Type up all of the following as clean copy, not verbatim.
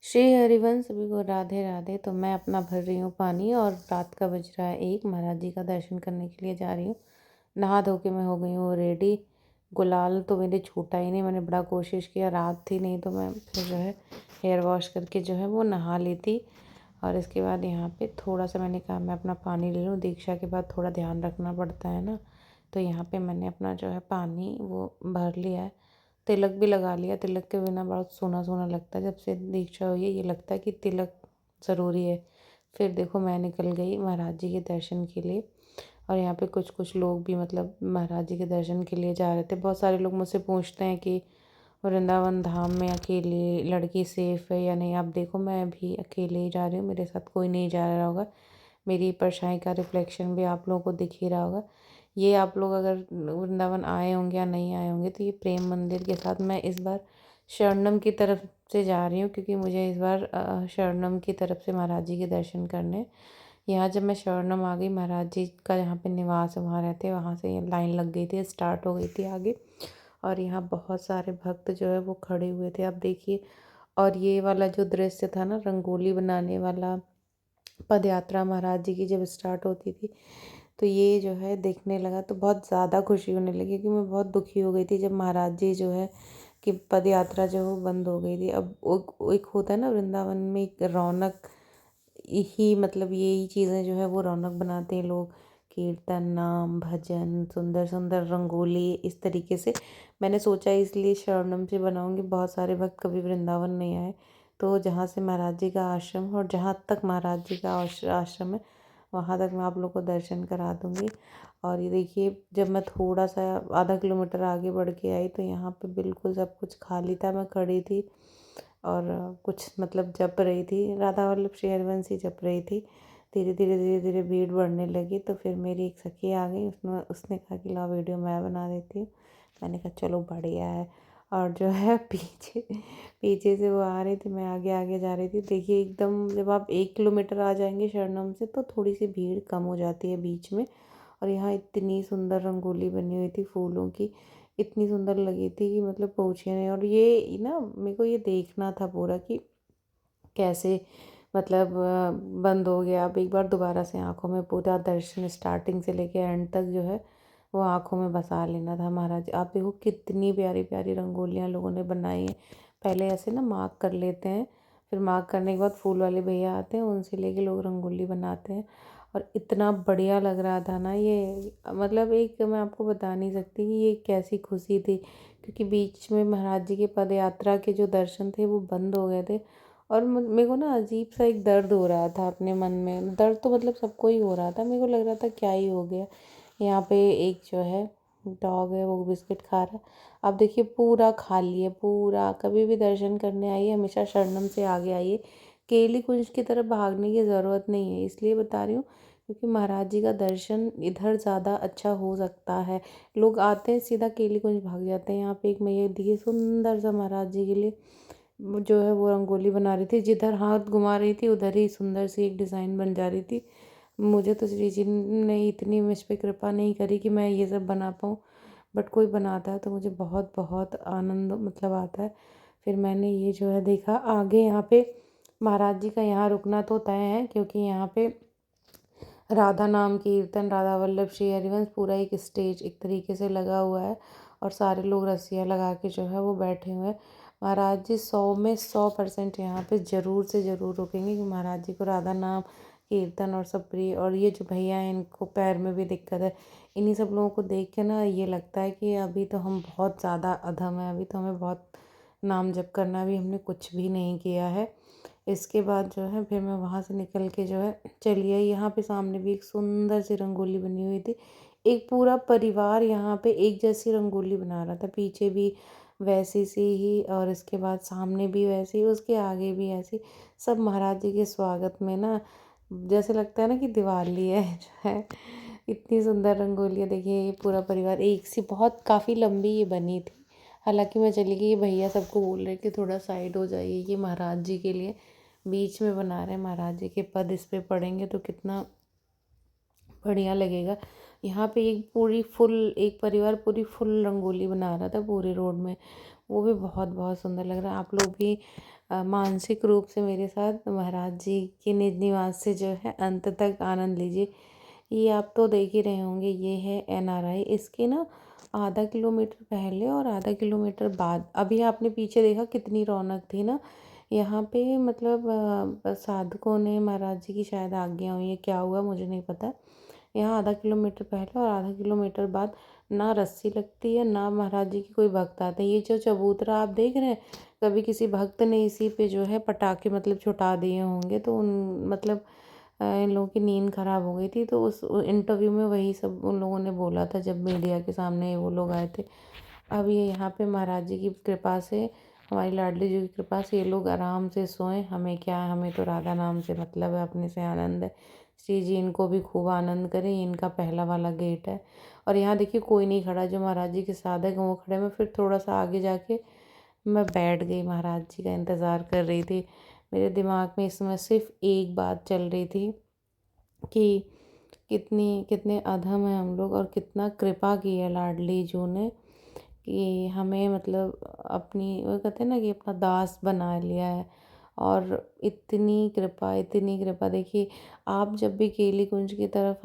श्री हरिवंश सभी को राधे राधे। तो मैं अपना भर रही हूँ पानी और रात का बज रहा है 1। महाराज जी का दर्शन करने के लिए जा रही हूँ। नहा धो के मैं हो गई हूँ रेडी। गुलाल तो मेरे छूटा ही नहीं, मैंने बड़ा कोशिश किया, रात थी, नहीं तो मैं फिर जो है हेयर वॉश करके जो है वो नहा लेती। और इसके बाद यहाँ पे थोड़ा सा मैंने कहा मैं अपना पानी ले लूँ, दीक्षा के बाद थोड़ा ध्यान रखना पड़ता है ना। तो यहाँ पे मैंने अपना जो है पानी वो भर लिया है। तिलक भी लगा लिया। तिलक के बिना बहुत सूना सूना लगता है। जब से दीक्षा हुई है ये लगता है कि तिलक ज़रूरी है। फिर देखो मैं निकल गई महाराज जी के दर्शन के लिए। और यहाँ पे कुछ कुछ लोग भी मतलब महाराज जी के दर्शन के लिए जा रहे थे। बहुत सारे लोग मुझसे पूछते हैं कि वृंदावन धाम में अकेले लड़की सेफ़ है या नहीं। आप देखो मैं भी अकेले ही जा रही हूँ, मेरे साथ कोई नहीं जा रहा होगा। मेरी परछाई का रिफ्लेक्शन भी आप लोगों को दिख ही रहा होगा। ये आप लोग अगर वृंदावन आए होंगे या नहीं आए होंगे तो ये प्रेम मंदिर के साथ मैं इस बार शरणम की तरफ से जा रही हूँ, क्योंकि मुझे इस बार शरणम की तरफ से महाराज जी के दर्शन करने हैं। यहाँ जब मैं शरणम आ गई, महाराज जी का जहाँ पे निवास है वहाँ रहते हैं, वहाँ से लाइन लग गई थी, स्टार्ट हो गई थी आगे। और यहाँ बहुत सारे भक्त जो है वो खड़े हुए थे, आप देखिए। और ये वाला जो दृश्य था ना, रंगोली बनाने वाला, पद यात्रा महाराज जी की जब स्टार्ट होती थी तो ये जो है देखने लगा तो बहुत ज़्यादा खुशी होने लगी, क्योंकि मैं बहुत दुखी हो गई थी जब महाराज जी जो है कि पद यात्रा जो है वो बंद हो गई थी। अब एक होता है ना वृंदावन में एक रौनक ही, मतलब यही चीज़ें जो है वो रौनक बनाते हैं लोग। कीर्तन, नाम, भजन, सुंदर सुंदर रंगोली, इस तरीके से मैंने सोचा इसलिए शरणम से बनाऊंगी। बहुत सारे भक्त कभी वृंदावन नहीं आए, तो जहाँ से महाराज जी का आश्रम और जहाँ तक महाराज जी का आश्रम है वहाँ तक मैं आप लोग को दर्शन करा दूँगी। और ये देखिए जब मैं थोड़ा सा आधा किलोमीटर आगे बढ़ के आई तो यहाँ पे बिल्कुल सब कुछ खाली था। मैं खड़ी थी और कुछ मतलब जप रही थी, राधा वल्लभ श्री हरिवंशी जप रही थी। धीरे धीरे धीरे धीरे भीड़ बढ़ने लगी तो फिर मेरी एक सखी आ गई, उसने कहा कि लाओ वीडियो मैं बना देती हूँ। मैंने कहा चलो बढ़िया है। और जो है पीछे पीछे से वो आ रही थी, मैं आगे आगे जा रही थी। देखिए एकदम जब आप 1 किलोमीटर आ जाएंगे शरणम से तो थोड़ी सी भीड़ कम हो जाती है बीच में। और यहाँ इतनी सुंदर रंगोली बनी हुई थी फूलों की, इतनी सुंदर लगी थी कि मतलब पूछिए नहीं। और ये ना मेरे को ये देखना था पूरा कि कैसे मतलब बंद हो गया। अब एक बार दोबारा से आँखों में पूरा दर्शन स्टार्टिंग से लेके एंड तक जो है वो आँखों में बसा लेना था महाराज। आप देखो कितनी प्यारी प्यारी रंगोलियाँ लोगों ने बनाई हैं। पहले ऐसे ना मार्क कर लेते हैं, फिर मार्क करने के बाद फूल वाले भैया आते हैं, उनसे लेके लोग रंगोली बनाते हैं। और इतना बढ़िया लग रहा था ना ये, मतलब एक मैं आपको बता नहीं सकती कि ये कैसी खुशी थी, क्योंकि बीच में महाराज जी के पद यात्रा के जो दर्शन थे वो बंद हो गए थे। और मेरे को ना अजीब सा एक दर्द हो रहा था अपने मन में। दर्द तो मतलब सबको ही हो रहा था, मेरे को लग रहा था क्या ही हो गया। यहाँ पे एक जो है डॉग है वो बिस्किट खा रहा। आप देखिए पूरा खाली है पूरा। कभी भी दर्शन करने आइए हमेशा शरणम से आगे आइए, केली कुंज की तरफ भागने की ज़रूरत नहीं है। इसलिए बता रही हूँ क्योंकि महाराज जी का दर्शन इधर ज़्यादा अच्छा हो सकता है। लोग आते हैं सीधा केली कुंज भाग जाते हैं। यहाँ पे एक मैया दिखी सुंदर सा महाराज जी के लिए जो है वो रंगोली बना रही थी, जिधर हाथ घुमा रही थी उधर ही सुंदर सी एक डिज़ाइन बन जा रही थी। मुझे तो श्री जी ने इतनी मुझ पे कृपा नहीं करी कि मैं ये सब बना पाऊँ, बट कोई बनाता है तो मुझे बहुत बहुत आनंद मतलब आता है। फिर मैंने ये जो है देखा आगे यहाँ पे महाराज जी का यहाँ रुकना तो तय है, क्योंकि यहाँ पे राधा नाम कीर्तन, राधा वल्लभ श्री हरिवंश पूरा एक स्टेज एक तरीके से लगा हुआ है। और सारे लोग रस्सियाँ लगा के जो है वो बैठे हुए हैं। महाराज जी 100% यहाँ पे ज़रूर से ज़रूर रुकेंगे, कि महाराज जी को राधा नाम कीर्तन और सब प्रिय। और ये जो भैया हैं इनको पैर में भी दिक्कत है। इन्हीं सब लोगों को देख के ना ये लगता है कि अभी तो हम बहुत ज़्यादा अधम है, अभी तो हमें बहुत नाम जप करना भी हमने कुछ भी नहीं किया है। इसके बाद जो है फिर मैं वहाँ से निकल के जो है चली आई। यहाँ पे सामने भी एक सुंदर सी रंगोली बनी हुई थी। एक पूरा परिवार यहाँ पे एक जैसी रंगोली बना रहा था, पीछे भी वैसी सी ही और इसके बाद सामने भी वैसी, उसके आगे भी ऐसी। सब महाराज जी के स्वागत में ना जैसे लगता है ना कि दिवाली है जो है। इतनी सुंदर रंगोलियाँ देखिए, ये पूरा परिवार एक सी बहुत काफ़ी लंबी ये बनी थी। हालांकि मैं चली गई, ये भैया सबको बोल रहे कि थोड़ा साइड हो जाइए, ये महाराज जी के लिए बीच में बना रहे हैं। महाराज जी के पद इस पे पड़ेंगे तो कितना बढ़िया लगेगा। यहाँ पे एक पूरी फुल एक परिवार पूरी फुल रंगोली बना रहा था पूरे रोड में। वो भी बहुत बहुत सुंदर लग रहा है। आप लोग भी मानसिक रूप से मेरे साथ महाराज जी के निज निवास से जो है अंत तक आनंद लीजिए। ये आप तो देख ही रहे होंगे, ये है NRI। इसके ना आधा किलोमीटर पहले और आधा किलोमीटर बाद अभी आपने पीछे देखा कितनी रौनक थी ना यहाँ पे। मतलब साधकों ने महाराज जी की शायद आज्ञा हुई है, क्या हुआ मुझे नहीं पता। यहाँ आधा किलोमीटर पहले और आधा किलोमीटर बाद ना रस्सी लगती है, ना महाराज जी की कोई भक्त आते हैं। ये जो चबूतरा आप देख रहे हैं, कभी किसी भक्त ने इसी पे जो है पटाखे मतलब छुटा दिए होंगे, तो उन मतलब इन लोगों की नींद खराब हो गई थी। तो उस इंटरव्यू में वही सब उन लोगों ने बोला था जब मीडिया के सामने वो लोग आए थे। अब ये यहाँ पे महाराज जी की कृपा से, हमारी लाडली जी की कृपा से ये लोग आराम से सोएं। हमें क्या है, हमें तो राधा नाम से मतलब है, अपने से आनंद है। श्री जी इनको भी खूब आनंद करें। इनका पहला वाला गेट है और यहाँ देखिए कोई नहीं खड़ा, जो महाराज जी के साधक हैं वो खड़े। मैं फिर थोड़ा सा आगे जाके मैं बैठ गई, महाराज जी का इंतज़ार कर रही थी। मेरे दिमाग में इस समय सिर्फ एक बात चल रही थी कि कितने अधम हैं हम लोग और कितना कृपा की है लाडली जी ने कि हमें मतलब अपनी, वो कहते हैं ना कि अपना दास बना लिया है। और इतनी कृपा देखिए, आप जब भी केली कुंज की तरफ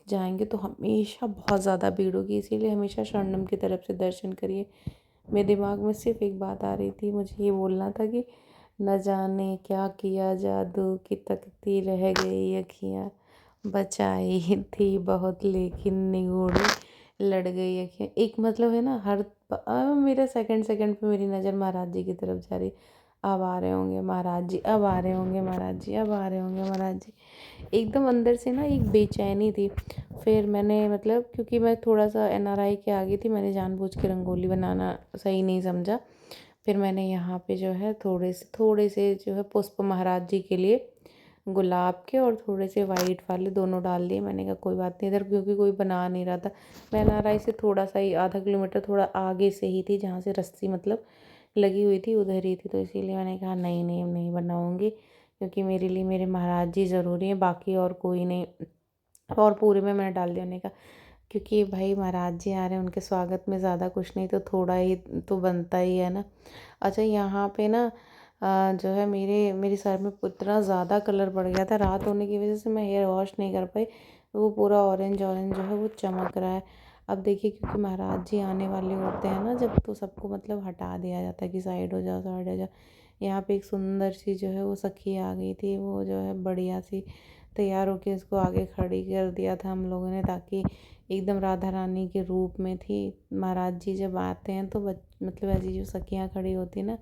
जाएंगे तो हमेशा बहुत ज़्यादा भीड़ होगी, इसीलिए हमेशा शरणम की तरफ से दर्शन करिए। मेरे दिमाग में सिर्फ एक बात आ रही थी, मुझे ये बोलना था कि न जाने क्या किया जादू कि तकती रह गई अखियाँ, बचाई थी बहुत लेकिन निगोड़ी लड़ गई अखियाँ। एक मतलब है ना, मेरा सेकंड सेकंड पे मेरी नज़र महाराज जी की तरफ जा रही। अब आ रहे होंगे महाराज जी, अब आ रहे होंगे महाराज जी, अब आ रहे होंगे महाराज जी। एकदम अंदर से ना एक बेचैनी थी। फिर मैंने मतलब, क्योंकि मैं थोड़ा सा NRI के आगे थी, मैंने जानबूझ के रंगोली बनाना सही नहीं समझा। फिर मैंने यहाँ पे जो है थोड़े से जो है पुष्प महाराज जी के लिए गुलाब के और थोड़े से वाइट वाले दोनों डाल दिए। मैंने कहा कोई बात नहीं, इधर क्योंकि कोई बना नहीं रहा था। मैं NRI से थोड़ा सा ही, आधा किलोमीटर थोड़ा आगे से ही थी, जहाँ से रस्सी मतलब लगी हुई थी उधर ही थी। तो इसीलिए मैंने कहा नहीं नहीं नहीं बनाऊँगी, क्योंकि मेरे लिए मेरे महाराज जी ज़रूरी हैं, बाकी और कोई नहीं। और पूरे में मैंने डाल दिया। मैंने कहा क्योंकि भाई महाराज जी आ रहे हैं, उनके स्वागत में ज़्यादा कुछ नहीं तो थोड़ा ही तो बनता ही है ना। अच्छा यहाँ पे ना जो है मेरे सर में इतना ज़्यादा कलर पड़ गया था, रात होने की वजह से मैं हेयर वॉश नहीं कर पाई, तो वो पूरा ऑरेंज ऑरेंज जो है वो चमक रहा है। अब देखिए, क्योंकि महाराज जी आने वाले होते हैं ना जब, तो सबको मतलब हटा दिया जाता है कि साइड हो जाओ साइड हो जाओ। यहाँ पे एक सुंदर सी जो है वो सखी आ गई थी, वो जो है बढ़िया सी तैयार होके उसको आगे खड़ी कर दिया था हम लोगों ने, ताकि एकदम राधा रानी के रूप में थी। महाराज जी जब आते हैं तो मतलब ऐसी जो सखियाँ खड़ी होती हैं ना,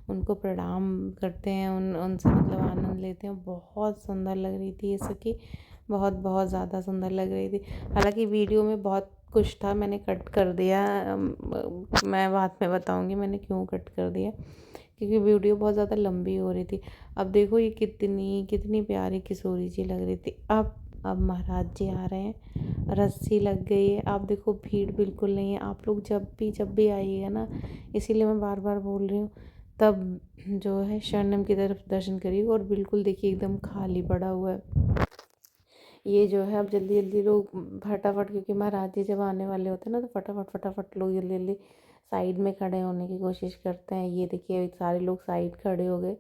उनको प्रणाम करते हैं, उनसे मतलब आनंद लेते हैं। बहुत सुंदर लग रही थी ये सखी, बहुत बहुत ज़्यादा सुंदर लग रही थी। हालांकि वीडियो में बहुत कुछ था, मैंने कट कर दिया। मैं बाद में बताऊंगी मैंने क्यों कट कर दिया, क्योंकि वीडियो बहुत ज़्यादा लंबी हो रही थी। अब देखो ये कितनी कितनी प्यारी किशोरी जी लग रही थी। अब महाराज जी आ रहे हैं, रस्सी लग गई है। आप देखो भीड़ बिल्कुल नहीं है। आप लोग जब भी आइएगा ना, इसीलिए मैं बार बार बोल रही हूँ, तब जो है शरणम की तरफ दर्शन करिए। और बिल्कुल देखिए एकदम खाली पड़ा हुआ है ये जो है। अब जल्दी जल्दी लोग फटाफट, क्योंकि महाराज जी जब आने वाले होते हैं ना, तो फटाफट फटाफट लोग जल्दी जल्दी साइड में खड़े होने की कोशिश करते हैं। ये देखिए सारे लोग साइड खड़े हो गए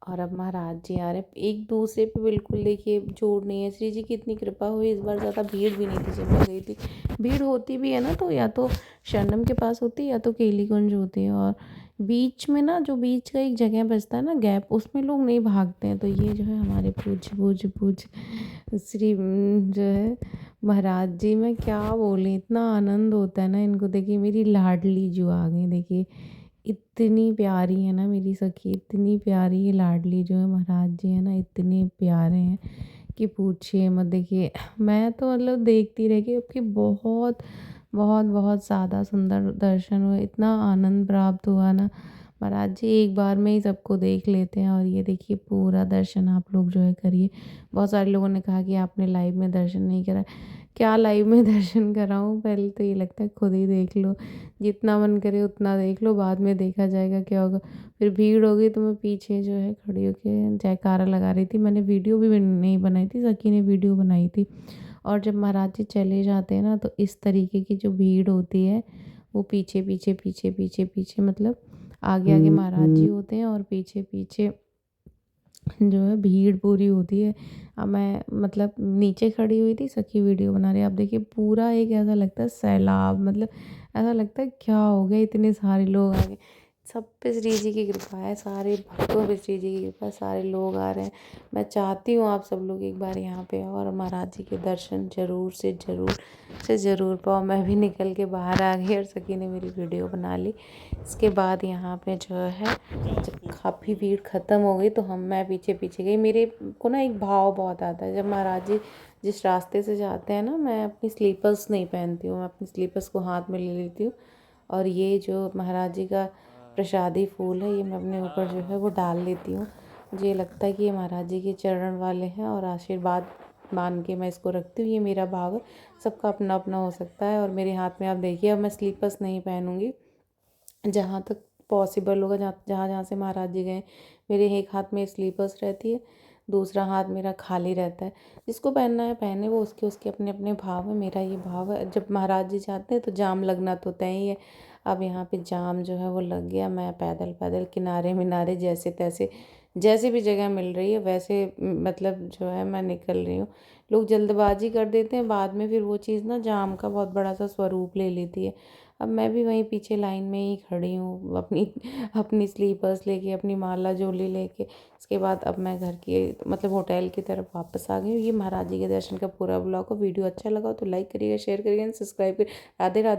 और अब महाराज जी आ रहे हैं। एक दूसरे पे बिल्कुल देखिए जोड़ नहीं है। श्री जी की इतनी कृपा हुई, इस बार ज़्यादा भीड़ भी नहीं थी जब मैं गई थी। भीड़ होती भी है ना तो या तो शरणम के पास होती है या तो केली कुंज होती है, और बीच में ना जो बीच का एक जगह बचता है ना गैप, उसमें लोग नहीं भागते हैं। तो ये जो है हमारे पूज्य श्री जो है महाराज जी, मैं क्या बोली, इतना आनंद होता है ना इनको। देखिए मेरी लाडली जो आ गई, देखिए इतनी प्यारी है ना मेरी सखी, इतनी प्यारी है लाडली जो है। महाराज जी है ना इतने प्यारे हैं कि पूछिए मत। देखिए मैं तो मतलब देखती रह गई, आपकी बहुत बहुत बहुत ज़्यादा सुंदर दर्शन हुए, इतना आनंद प्राप्त हुआ ना। महाराज जी एक बार में ही सबको देख लेते हैं। और ये देखिए पूरा दर्शन आप लोग जो है करिए। बहुत सारे लोगों ने कहा कि आपने लाइव में दर्शन नहीं करा। क्या लाइव में दर्शन कराऊं, पहले तो ये लगता है खुद ही देख लो, जितना मन करे उतना देख लो, बाद में देखा जाएगा क्या होगा। फिर भीड़ हो गई तो मैं पीछे जो है खड़ी होकर जयकारा लगा रही थी। मैंने वीडियो भी नहीं बनाई थी, सखी ने वीडियो बनाई थी। और जब महाराज जी चले जाते हैं ना, तो इस तरीके की जो भीड़ होती है वो पीछे पीछे पीछे पीछे पीछे मतलब आगे आगे महाराज जी होते हैं और पीछे पीछे जो है भीड़ पूरी होती है। अब मैं मतलब नीचे खड़ी हुई थी, सखी वीडियो बना रही है। अब देखिए पूरा एक ऐसा लगता है सैलाब, मतलब ऐसा लगता है क्या हो गया, इतने सारे लोग आ गए। सब पे श्री जी की कृपा है, सारे भक्तों पे श्री जी की कृपा है, सारे लोग आ रहे हैं। मैं चाहती हूँ आप सब लोग एक बार यहाँ पे आओ और महाराज जी के दर्शन ज़रूर पाओ। मैं भी निकल के बाहर आ गई और सखी ने मेरी वीडियो बना ली। इसके बाद यहाँ पे जो है जब काफ़ी भीड़ ख़त्म हो गई तो मैं पीछे पीछे गई। मेरे को ना एक भाव बहुत आता है, जब महाराज जी जिस रास्ते से जाते हैं ना, मैं अपनी स्लीपर्स नहीं पहनती हूँ, मैं अपनी स्लीपर्स को हाथ में ले लेती हूँ और ये जो महाराज जी का प्रसादी फूल है ये मैं अपने ऊपर जो है वो डाल लेती हूँ। मुझे ये लगता है कि ये महाराज जी के चरण वाले हैं और आशीर्वाद मान के मैं इसको रखती हूँ। ये मेरा भाव है, सबका अपना अपना हो सकता है। और मेरे हाथ में आप देखिए, अब मैं स्लीपर्स नहीं पहनूंगी, जहाँ तक पॉसिबल होगा, जहाँ जहाँ जहाँ से महाराज जी गए मेरे एक हाथ में स्लीपर्स रहती है, दूसरा हाथ मेरा खाली रहता है। जिसको पहनना है पहने, वो उसके उसके अपने अपने भाव है। मेरा ये भाव है, जब महाराज जी जाते हैं तो जाम लगना तो तय ही है। अब यहाँ पे जाम जो है वो लग गया। मैं पैदल पैदल किनारे मिनारे जैसे तैसे जैसे भी जगह मिल रही है वैसे मतलब जो है मैं निकल रही हूँ। लोग जल्दबाजी कर देते हैं, बाद में फिर वो चीज़ ना जाम का बहुत बड़ा सा स्वरूप ले लेती है। अब मैं भी वहीं पीछे लाइन में ही खड़ी हूँ, अपनी अपनी स्लीपर्स लेके, अपनी माला झोली लेके। इसके बाद अब मैं घर की मतलब होटल की तरफ वापस आ गई हूँ। ये महाराज जी के दर्शन का पूरा ब्लॉग हो। वीडियो अच्छा लगा हो तो लाइक करिएगा, शेयर करिएगा, सब्सक्राइब करिए। राधे राधे।